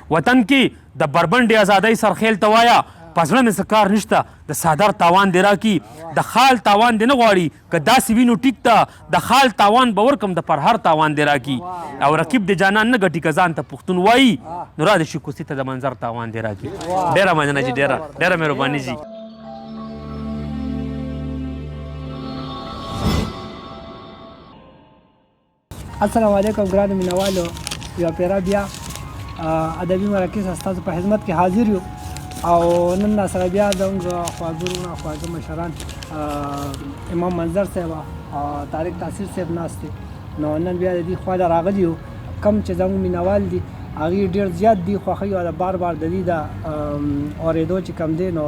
وطن کې د بربنډې ازادۍ سرخیل ته وایه په زړه مې څه کار نشته د څادر تاوان دې راکړي د خال تاوان دې نه غواړي که داسې وي نو ټیک ته د خال تاوان به ورکړم د پرهر تاوان دې راکړي او رقیب د جانان نه ګټي که ځان ته پښتون وایي نو را د شي کوڅې ته د منظر تاوان دې راکړي. ډېره مننه جي، ډېره مهرباني جي. السلام علیکم ګرانو مینوالو، یوه پیره بیا ادبي مراکز ستاسو په خدمت کې حاضر یو او نن سره بیا زموږ خواږه وروڼه خواږه مشران امام منظر صاحب او طارق تاثیر صاحب ناست دي. نو نن بیا د دې خواله راغلي یو کم چې زموږ مینوال دي هغې ډېر زیات دي خوښوي او بار بار د دې د اورېدو چې کم دی نو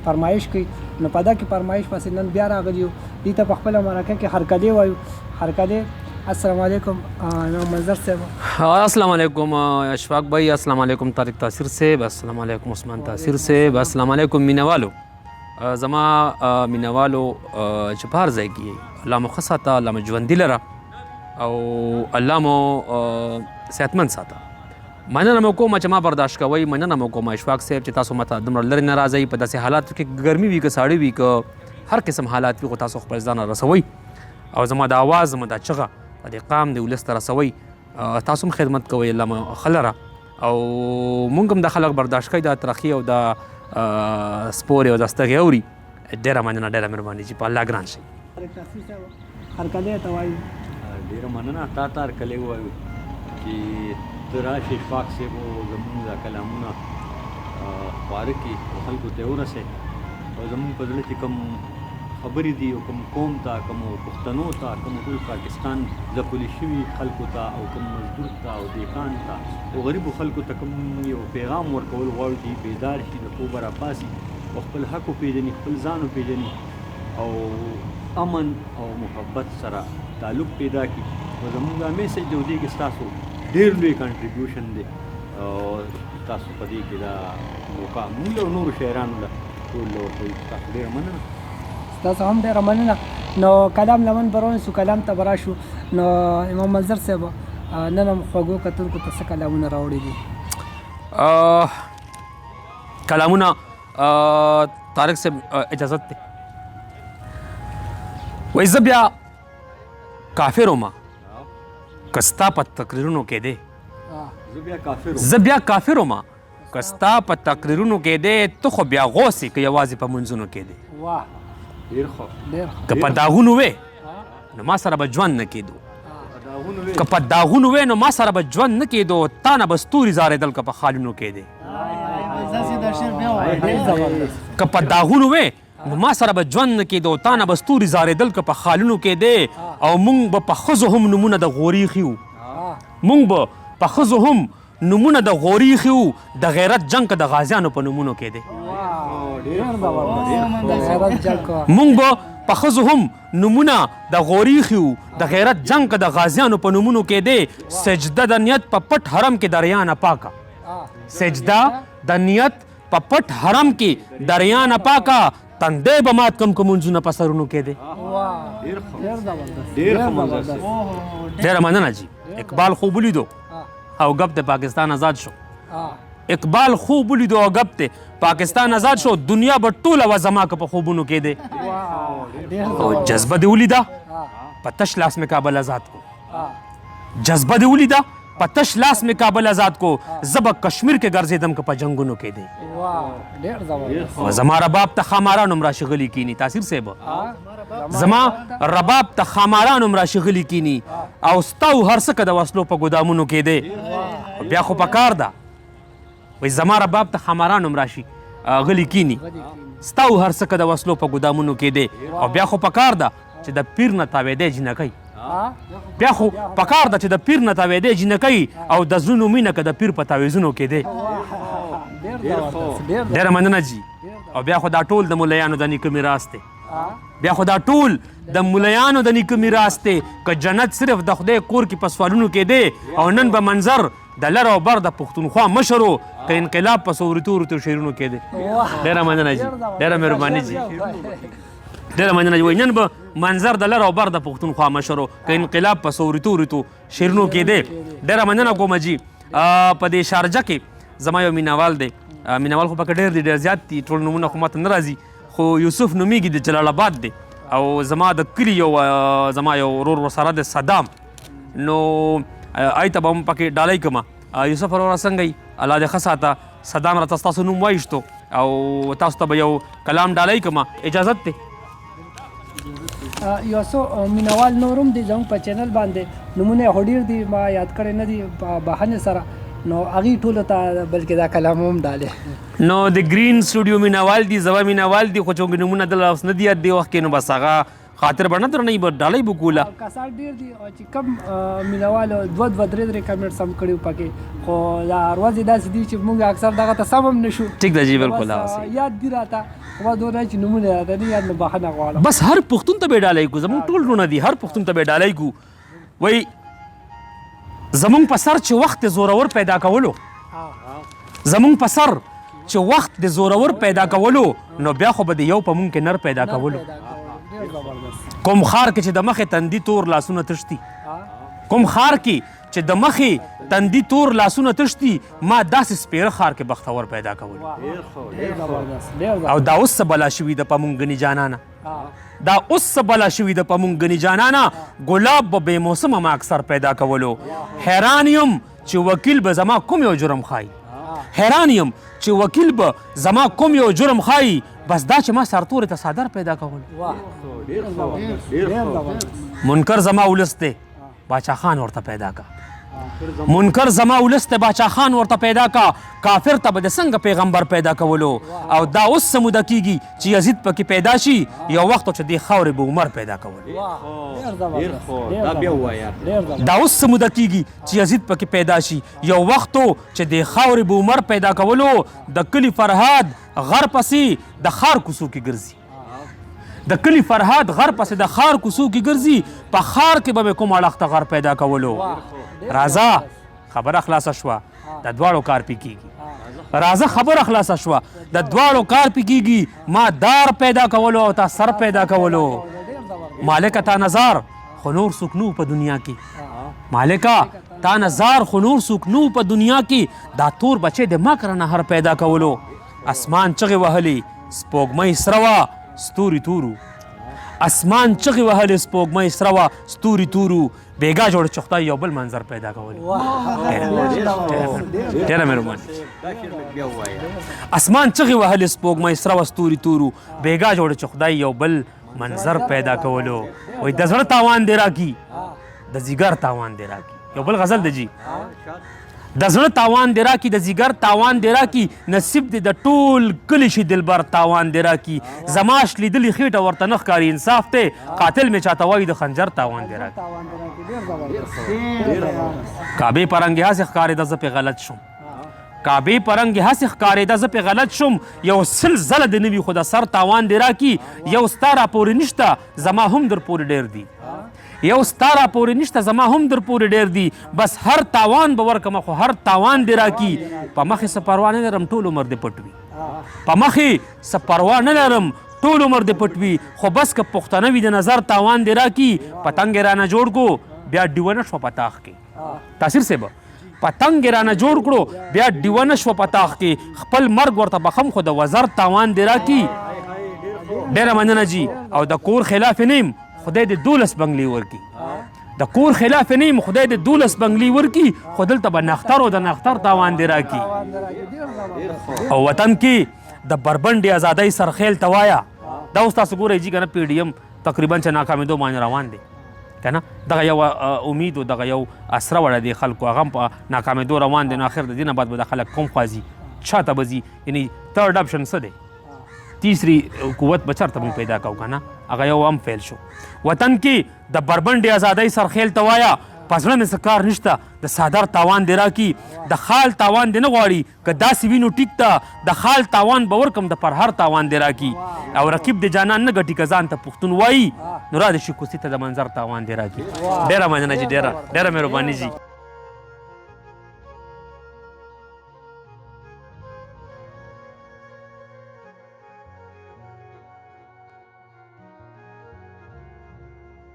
فرمایش کوي. نو په دا کې فرمایش پسې نن بیا راغلي یو دې ته په خپله مرکه کې هرکلی وایو. هرکلی. السلام علیکم امام منظر صاحب. السلام علیکم اشفاق بھائی، السلام علیکم طارق تاثیر صاحب، السلام علیکم عثمان تاثیر صاحب، السلام علیکم مینوالو. زما مینوالو چې په هر ځای کې الله مو ښه ساته، الله مو ژوندي لره او الله مو صحتمند ساته. مننه مو کومه چې ما برداشت کوئ، مننه مو کومه اشفاق صاحب چې تاسو ماته دومره لرې نه راځئ. په داسې حالاتو کې ګرمي وي که ساړه وي که هر قسم حالات وي خو تاسو خپل ځان رسوئ او زما د اواز زما د چغه د قام د ولس ته رسوئ. تاسو هم خدمت کوئ، الله مو ښه لره او مونږ هم د خلک برداشت کوئ د ترخي او د سپورې او د ستغې اوري. ډېره مننه، ډېره مهرباني چې په الله ګران شئ. طارق تاثیر صاحب هرکلی ته وایو. ډېره مننه تا ته هرکلی ووایو چې ته راشې اشفاق صاحب او زمونږ دا کلامونه خپاره کړي خلکو ته ورسوي او زمونږ په زړه کې کوم خبرې دي او کوم قوم ته، کوم پښتنو ته، کوم ټول پاکستان ځپلي شوي خلکو ته او کوم مزدور ته او دیکان ته او غریبو خلکو ته کوم یو پیغام ورکول غواړو چې بیدار شي، د خوبه راپاسي او خپل حق وپېژني، خپل ځان وپېژني او امن او محبت سره تعلق پیدا کړي. نو زموږ دا میسج دی دې کې ستاسو ډېر لوی کنټریبیوشن دی او تاسو په دې کې دا موقع موږ او نورو شاعرانو له ټول ورکوي. تاسو ډېره مننه. تاسو هم ډېره مننه. نو کلام لمن برون سو کلام ته به راشو. نو امام منظر صاحب نن هم خوږو کتونکو ته څه کلامونه راوړي دي؟ کلامونه طارق صاحب اجازت دی. وایي زه بیا کافر ومه که ستا په تقریرونو کې دی، زه بیا کافر ومه که ستا په تقریرونو کې دی، ته خو بیا غوث یې که یوازې په منځونو کې دی. واه ډېر ښه. که په داغونو وې نو ما سره به ژوند نه کېدو، که په داغونو وې نو ما سره به ژوند نه کېدو، تا نه به ستوري زارېدل که په خالونو کې دی. که په داغونو وې نو ما سره به ژوند نه کېدو، تا نه به ستوري زارېدل که په خالونو کې دی. او مونږ به په ښځو هم نومونه د غوري ایښي وو، مونږ به په ښځو هم نومونه د غوري ایښي وو، د غیرت جنګ که د غازیانو په نومونو کې دی. مونږ به په ښځو هم نومونه د غوري ایښي وو، د غیرت جنګ که د غازیانو په نومونو کې دی. سجده د نیت په پټ حرم کې دریا نه پاکه، سجده د نیت په پټ حرم کې دریا نه پاکه، تندی به مات کم که منځونه په سرونو کې دی. ډېره مننه جي. اقبال خوب ولیدو او گپ د پاکستان آزاد شو. اقبال خوب ولیدو او گپ ته پاکستان آزاد شو، دنیا به ټوله وه زما که په خوبونو کې دی. او جذبه دې ولیده په تش لاس مې کابل آزاد کو، جذبه دې ولیده په تش لاس مې کابل آزاد کو، زه به کشمیر کې ګرځېدم که په جنګونو کې دی. زما رباب ته خاماران هم راشغلي کینی. تاثیر صاحب زما رباب ته خاماران هم راشغلي کینی او ستا و هر څه که د وسلو په ګودامونو کې دی. بیا خو پکار ده وایي زما رباب ته خاماران هم راشي غلي کینی، ستا و هر څه که د وسلو په ګودامونو کې دی. او بیا خو پکار ده چې د پیر نه تاویدی جینکۍ، بیا خو پکار ده چې د پیر نه تاویدی جینکۍ او د زړونو مینه که د پیر په تاویزونو کې دی. ډېره مننه جي. او بیا خو دا ټول د ملیانو د نیکه میراث دی، بیا خو دا ټول د ملیانو د نیکه میراث دی. که جنت صرف د خدای کور کې په سوالونو کې دی او نن به منظر د لر او بر د پښتونخوا مشرو که انقلاب په سورتو شعرونو کې دی. ډېره مننه جي، ډېره مهرباني جي، ډېره مننه جي. وایي نن به منظر د لر او بر د پښتونخوا مشرو که انقلاب په سورتو شعرونو کې دی. ډېره مننه کومه جي. په دې شارجه کې زما یو مینوال دی مینوال خو پکې ډېر دي ډېر زیات دي ټول نومونه خو ماته نه راځي خو یوسف نومیږي د جلال آباد دی او زما د کلي زما یو ورور ورسره دی صدام نو ای ته به هم پکې ډالۍ کړمه یوسف وروره څنګه یي الله دې ښه ساته صدام راته ستاسو نوم وایشتو او تاسو ته به یو کلام ډالۍ کړمه اجازت دی یو څو مینوال نورم دي زموږ په چینل باندې نومونه یې خو ډېر دي ما یاد کړی نه دي په بهانې سره نو هغوی ټولو ته بلکې دا کلام هم ډالې نو د ګرین سټوډیو مینوال دي زما مینوال دي خو چونکې نومونه دلته اوس نه دي یاد دی وخت کې نو بس هغه خاطر به نه درنوي به ډالۍ به کوله کسان ډېر دي او چې کوم مینوال دوه درې کمنټس هم کړي وو پکې خو دا ورځې داسې دي چې موږ اکثر دغه ته سم هم نه شو ټیک ده جی بالکل بس یاد دي راته خو دونه چې نومونه راته نه یاد نو بخښنه غواړم بس هر پښتون ته به ډالۍ کو زمونږ ټول ورونه دي هر پښتون ته به ډالۍ کو وایي زمونږ په سر چې وخت د زورور پیدا کولو زمونږ په سر چې وخت د زورور پیدا کولو نو بیا خو به د یو په مونږ کې نر پیدا کولو کوم خار کې چې د مخې تندي تور لاسونه تشتي کوم خار کې چې د مخې تندي تور لاسونه تشتي ما داسې سپیره خار کې بختور پیدا کولو او دا اوس څه بلا شوي ده په مونږ ګني جانانه دا اوس څه بلا شوي ده په مونږ ګني جانانه ګلاب به بې موسمه ما اکثر پیدا کولو حیران یم چې وکیل به زما کوم یو جرم ښایي حیران یم چې وکیل به زما کوم یو جرم ښایي بس دا چې ما سرتورې ته صادر پیدا کولو منکر زما ولس دی باچا خان ورته پیدا کا منکر زما ولس ته باچا خان ورته پیدا کا کافر ته به د څنګه پیغمبر پیدا کولو او دا اوس څه موده کیږي چې یزید پکې پیدا شي یو وخت چې دې خاورې به عمر پیدا کولو دا اوس څه موده کیږي چې یزید پکې پیدا شي یو وخت چې دې خاورې به عمر پیدا کولو د کلي فرهاد غر پسې د خار کوڅو کې ګرځي د کلي فرهاد غر پسې د خار کوڅو کې ګرځي په خار کې به مې کوم اړخته غر پیدا کولو راځه خبره خلاصه شوه د دواړو کار پې کېږي راځه خبره خلاصه شوه د دواړو کار پې کېږي ما دار پیدا کولو او تا سر پیدا کولو مالکه تا نظار خو نور څوک نو په دنیا کې مالکه تا نظار خو نور څوک نو په دنیا کې دا تور بچی د ما کره نهر پیدا کولو اسمان چغې وهلې سپوږمۍ سره وه ستوري تورو اسمان چغې وهلې سپوږمۍ سره وه ستوري تورو بیګا جوړ چې خدای یو بل منظر پیدا کولو ډېره مهرباني اسمان چغې وهلې سپوږمۍ سره وه ستوري تورو بیګا جوړ چې خدای یو بل منظر پیدا کولو وایي د زړه تاوان دې راکړي د ځیګر تاوان دې راکړي یو بل غزل دی جی د زړه تاوان دې راکړي د ځیګر تاوان دې راکړي نصیب دې د ټول کلي شي دلبر تاوان دې راکړي زما شلیدلې خېټه ورته نه ښکاري انصاف دی قاتل مې چاته وایي د خنجر تاوان دې راکړي کعبې په رنګ هسې ښکارېده زه پې غلط شم کعبې په رنګ هسې ښکارېده زه پې غلط شم یو سل ځله دې نه وي خو د سر تاوان دې راکړي یو ستا راپورې نشته زما هم در پورې ډېر دي یو ستا راپورې نشته زما هم در پورې ډېر دي بس هر تاوان به ورکمه خو هر تاوان دې راکړي په مخې څه پروا نه لرم ټول عمر دې پټ وي په مخې څه پروا نه لرم ټول عمر دې پټ وي خو بس که پښتانه وي د نظر تاوان دې راکړي پتنګ یې رانه جوړ کړو بیا ډیوه نه شوه په تاخ کې تاثیر صاحب پتنګ یې رانه جوړ کړو بیا ډیوه نه شوه په تاخ کې خپل مرګ ورته بخم خو د وزر تاوان دې راکړي ډېره مننه جی او د کور خلاف نه یم خدای دې 12 بنګلې ورکړي د کور خلاف نه یم خدای دې 12 بنګلې ورکړي خو دلته به نختر او د نختر تاوان دې راکړي او وطن کې د بربنډې ازادۍ سرخیل ته وایه دا اوس تاسو ګورئ جي که نه پی ډي ایم تقریبا چې ناکامېدو باندې روان دی که نه دغه یو امید او دغه یو اسره وړه دی خلکو هغه هم په ناکامېدو روان دی نو آخر د دې نه بعد به د خلک کوم خوا ځي چا ته به ځي یعنې تھرډ اپشن څه دی تیسری قوت به چېرته موږ پیدا کوو که نه هغه یو هم فیل شو وطن کې د بربنډې ازادۍ سرخیل ته وایه په زړه مې څه کار نشته د صادر تاوان دې راکړي د خال تاوان دې نه غواړي که داسې وي نو ټیک ته د خال تاوان به ورکم د پرهر تاوان دې راکړي او رقیب د جانان نه ګټي که ځان ته پښتون وایي نو را د شي کوڅې ته د منظر تاوان دې راکړي ډېره مننه جي ډېره مهرباني جي